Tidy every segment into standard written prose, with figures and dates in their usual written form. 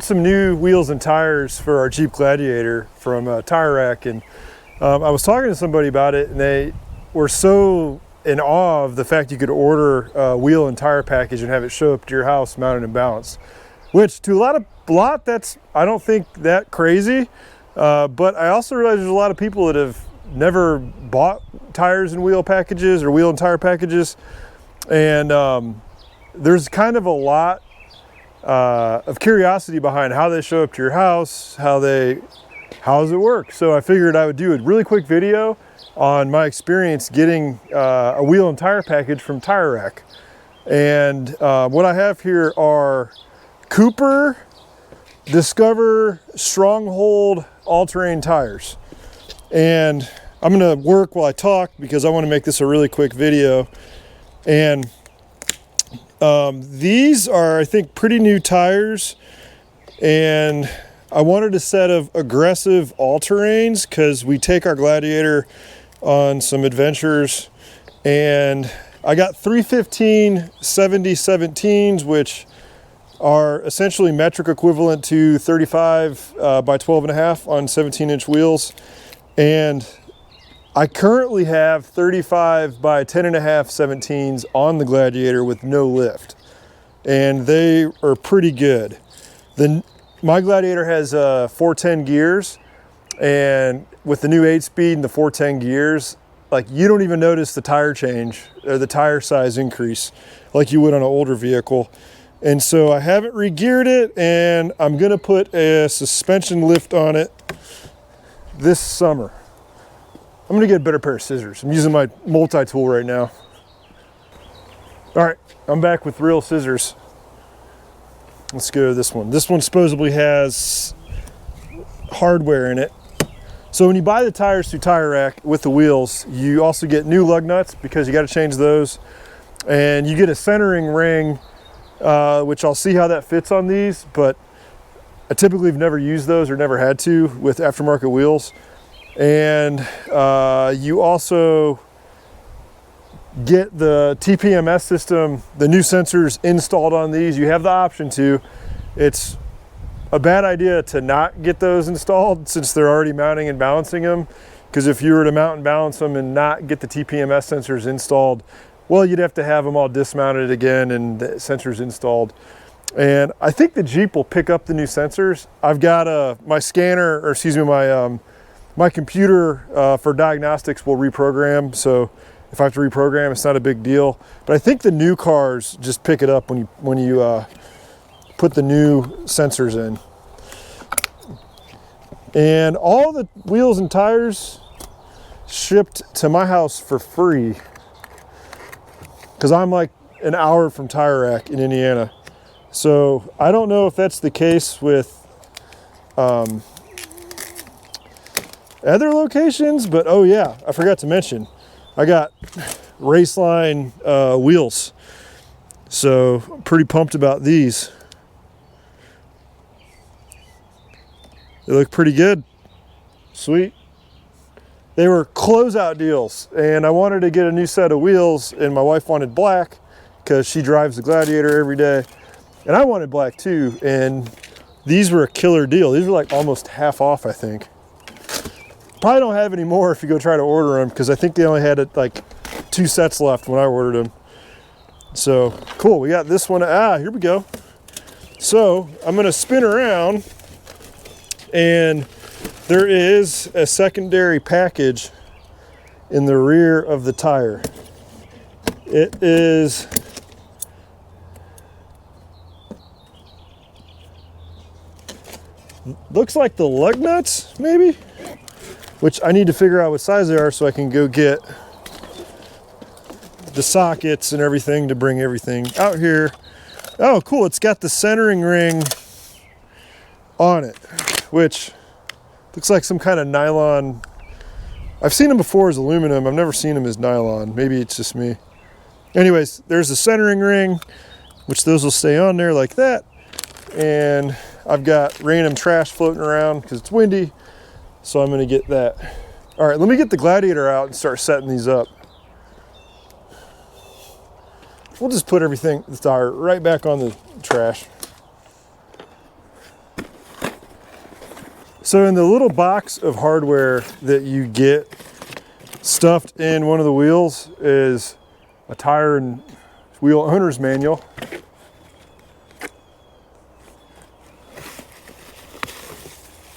some new wheels and tires for our Jeep Gladiator from Tire Rack, and I was talking to somebody about it, and they were so in awe of the fact you could order a wheel and tire package and have it show up to your house mounted and balanced, which to a lot that's, I don't think that crazy, but I also realize there's a lot of people that have never bought tires and wheel packages or wheel and tire packages, and there's kind of a lot of curiosity behind how they show up to your house, how does it work. So I figured I would do a really quick video on my experience getting a wheel and tire package from Tire Rack. And what I have here are Cooper Discover Stronghold all-terrain tires. And I'm gonna work while I talk because I want to make this a really quick video. And these are, I think, pretty new tires, and I wanted a set of aggressive all-terrains because we take our Gladiator on some adventures, and I got 315 70/17s, which are essentially metric equivalent to 35 by 12.5 on 17-inch wheels, and I currently have 35 by 10.5 17s on the Gladiator with no lift, and they are pretty good. My Gladiator has 410 gears, and with the new 8-speed and the 410 gears, like, you don't even notice the tire change or the tire size increase like you would on an older vehicle. And so I haven't re-geared it, and I'm gonna put a suspension lift on it this summer. I'm gonna get a better pair of scissors. I'm using my multi-tool right now. All right, I'm back with real scissors. Let's go to this one. This one supposedly has hardware in it. So when you buy the tires through Tire Rack with the wheels, you also get new lug nuts because you got to change those. And you get a centering ring, which I'll see how that fits on these, but I typically have never used those or never had to with aftermarket wheels. And you also get the TPMS system, the new sensors installed on these. You have the option to. It's a bad idea to not get those installed since they're already mounting and balancing them, because if you were to mount and balance them and not get the TPMS sensors installed, well, you'd have to have them all dismounted again and the sensors installed. And I think the Jeep will pick up the new sensors. I've got my scanner, or excuse me, my computer for diagnostics will reprogram, so if I have to reprogram, it's not a big deal. But I think the new cars just pick it up when you put the new sensors in. And all the wheels and tires shipped to my house for free, because I'm like an hour from Tire Rack in Indiana. So I don't know if that's the case with other locations, but oh yeah, I forgot to mention, I got Raceline wheels, so I'm pretty pumped about these. They look pretty good. Sweet. They were closeout deals, and I wanted to get a new set of wheels, and my wife wanted black because she drives the Gladiator every day, and I wanted black too, and these were a killer deal. These were like almost half off, I think. Probably don't have any more if you go try to order them, because I think they only had like 2 sets left when I ordered them. So cool, we got this one. Here we go. So I'm gonna spin around, and there is a secondary package in the rear of the tire. It is looks like the lug nuts, maybe, which I need to figure out what size they are so I can go get the sockets and everything to bring everything out here. Oh, cool, it's got the centering ring on it, which looks like some kind of nylon. I've seen them before as aluminum. I've never seen them as nylon. Maybe it's just me. Anyways, there's the centering ring, which those will stay on there like that. And I've got random trash floating around because it's windy, so I'm gonna get that. All right, let me get the Gladiator out and start setting these up. We'll just put everything, the tire, right back on the trash. So in the little box of hardware that you get stuffed in one of the wheels is a tire and wheel owner's manual.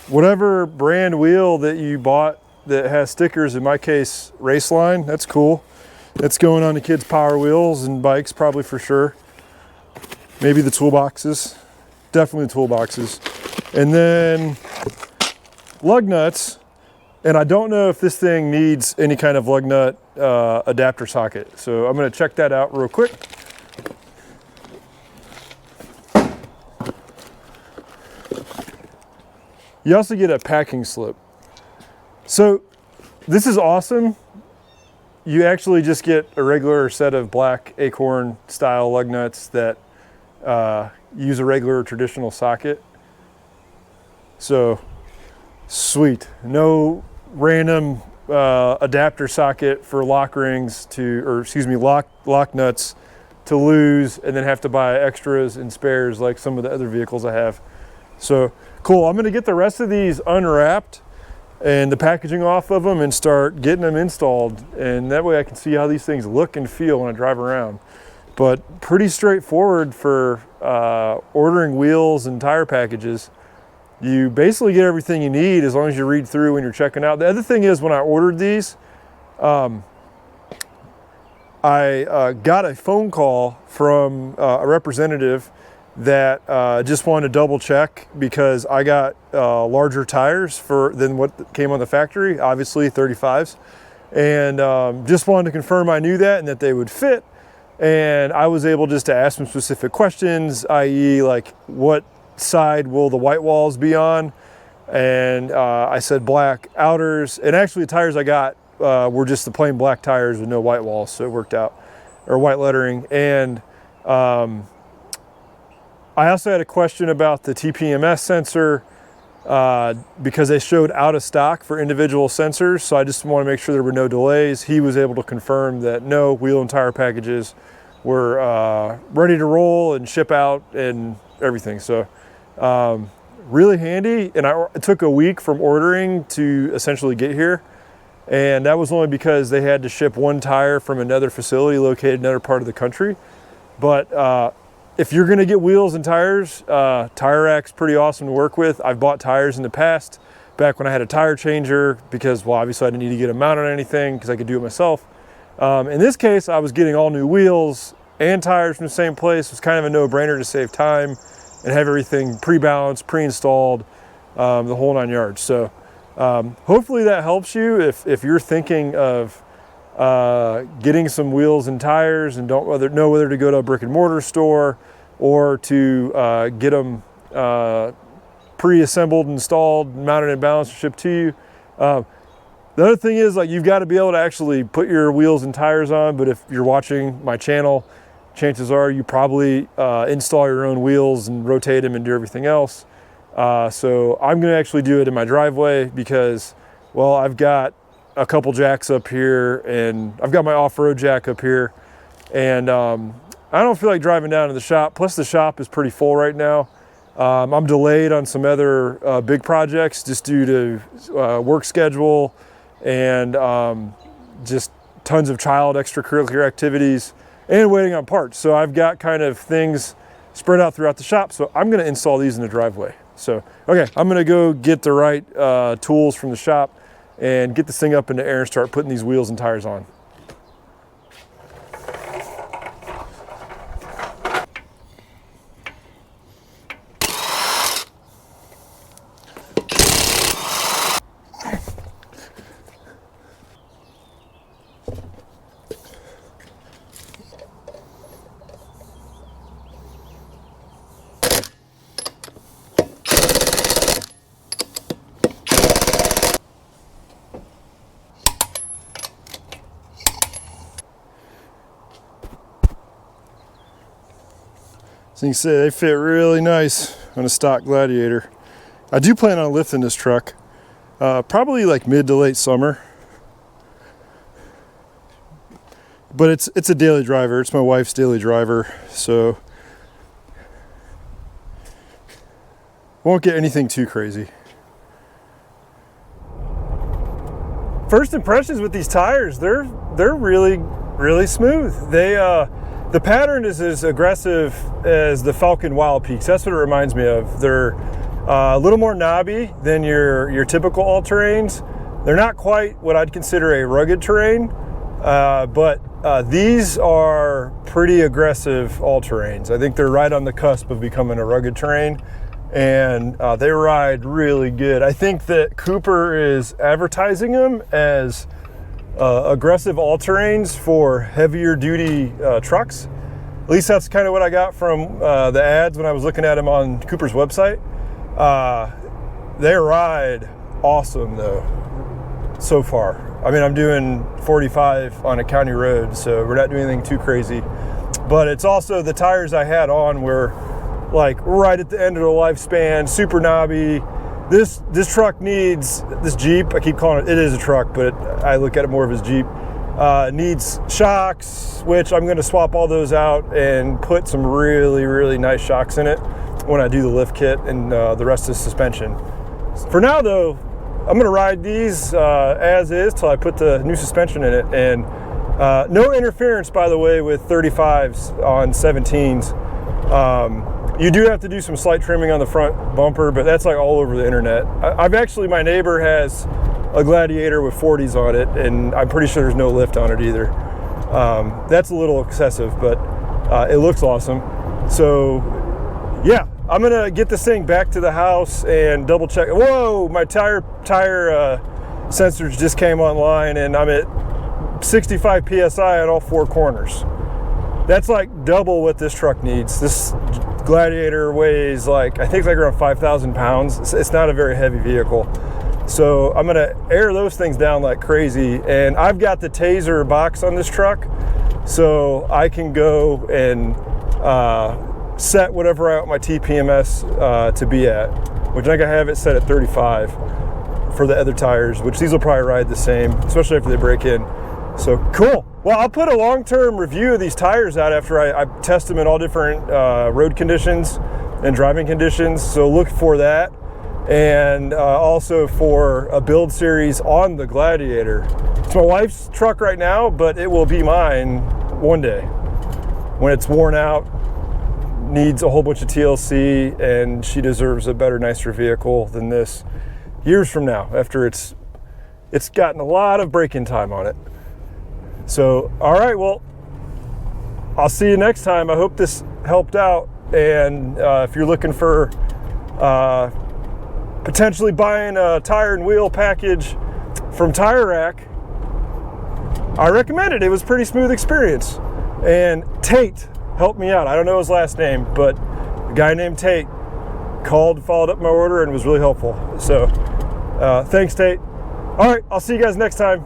Whatever brand wheel that you bought that has stickers, in my case, Raceline, that's cool. That's going on the kids' Power Wheels and bikes probably for sure. Maybe the toolboxes, definitely toolboxes. And then lug nuts, and I don't know if this thing needs any kind of lug nut adapter socket. So I'm gonna check that out real quick. You also get a packing slip. So this is awesome. You actually just get a regular set of black Acorn style lug nuts that use a regular traditional socket. So sweet, no random adapter socket for lock rings to, or excuse me, lock nuts to lose and then have to buy extras and spares like some of the other vehicles I have. So cool, I'm gonna get the rest of these unwrapped and the packaging off of them and start getting them installed. And that way I can see how these things look and feel when I drive around. But pretty straightforward for ordering wheels and tire packages. You basically get everything you need as long as you read through when you're checking out. The other thing is when I ordered these, I got a phone call from a representative that just wanted to double check because I got larger tires than what came on the factory, obviously 35s, and just wanted to confirm I knew that and that they would fit. And I was able just to ask them specific questions, i.e. like what side will the white walls be on? And I said black outers, and actually the tires I got were just the plain black tires with no white walls, so it worked out, or white lettering. And I also had a question about the TPMS sensor because they showed out of stock for individual sensors, so I just want to make sure there were no delays. He was able to confirm that no, wheel and tire packages were ready to roll and ship out and everything. So really handy, and it took a week from ordering to essentially get here, and that was only because they had to ship one tire from another facility located in another part of the country. But if you're gonna get wheels and tires, Tire Rack's pretty awesome to work with. I've bought tires in the past, back when I had a tire changer, because, well, obviously I didn't need to get them mounted on anything because I could do it myself. In this case, I was getting all new wheels and tires from the same place. It was kind of a no-brainer to save time and have everything pre-balanced, pre-installed, the whole 9 yards. So hopefully that helps you if you're thinking of getting some wheels and tires and don't know whether to go to a brick and mortar store or to get them pre-assembled, installed, mounted and balanced, and shipped to you. The other thing is, like, you've got to be able to actually put your wheels and tires on, but if you're watching my channel, chances are you probably install your own wheels and rotate them and do everything else. So I'm gonna actually do it in my driveway because, well, I've got a couple jacks up here and I've got my off-road jack up here, and I don't feel like driving down to the shop. Plus the shop is pretty full right now. I'm delayed on some other big projects just due to work schedule and just tons of child extracurricular activities and waiting on parts. So I've got kind of things spread out throughout the shop. So I'm gonna install these in the driveway. So, okay, I'm gonna go get the right tools from the shop and get this thing up in the air and start putting these wheels and tires on. So you can see they fit really nice on a stock Gladiator. I do plan on lifting this truck, probably like mid to late summer. But it's a daily driver. It's my wife's daily driver, so won't get anything too crazy. first impressions with these tires, they're really smooth. The pattern is as aggressive as the Falcon Wild Peaks. That's what it reminds me of. They're a little more knobby than your typical all-terrains. They're not quite what I'd consider a rugged terrain, but these are pretty aggressive all-terrains. I think they're right on the cusp of becoming a rugged terrain, and they ride really good. I think that Cooper is advertising them as aggressive all-terrains for heavier duty trucks. At least that's kind of what I got from the ads when I was looking at them on Cooper's website. They ride awesome though, so far. I mean, I'm doing 45 on a county road, so we're not doing anything too crazy. But it's also the tires I had on were like right at the end of the lifespan, super knobby. This truck needs, this Jeep, I keep calling it is a truck, but I look at it more of as Jeep, needs shocks, which I'm gonna swap all those out and put some really nice shocks in it when I do the lift kit and the rest of the suspension. For now though, I'm gonna ride these as is till I put the new suspension in it. And no interference, by the way, with 35s on 17s. You do have to do some slight trimming on the front bumper, but that's like all over the internet. I've actually, my neighbor has a Gladiator with 40s on it, and I'm pretty sure there's no lift on it either. That's a little excessive, but it looks awesome. So yeah, I'm gonna get this thing back to the house and double check. Whoa, my tire sensors just came online, and I'm at 65 PSI on all four corners. That's like double what this truck needs. This Gladiator weighs like, I think like around 5,000 pounds. It's not a very heavy vehicle. So I'm gonna air those things down like crazy. And I've got the Taser box on this truck, so I can go and set whatever I want my TPMS to be at, which I think I have it set at 35 for the other tires, which these will probably ride the same, especially after they break in. So cool. Well, I'll put a long-term review of these tires out after I test them in all different road conditions and driving conditions. So look for that. And also for a build series on the Gladiator. It's my wife's truck right now, but it will be mine one day when it's worn out, needs a whole bunch of TLC, and she deserves a better, nicer vehicle than this years from now, after it's gotten a lot of break-in time on it. So, all right, well, I'll see you next time. I hope this helped out. And if you're looking for potentially buying a tire and wheel package from Tire Rack, I recommend it. It was a pretty smooth experience. And Tate helped me out. I don't know his last name, but a guy named Tate called, followed up my order, and was really helpful. So thanks, Tate. All right, I'll see you guys next time.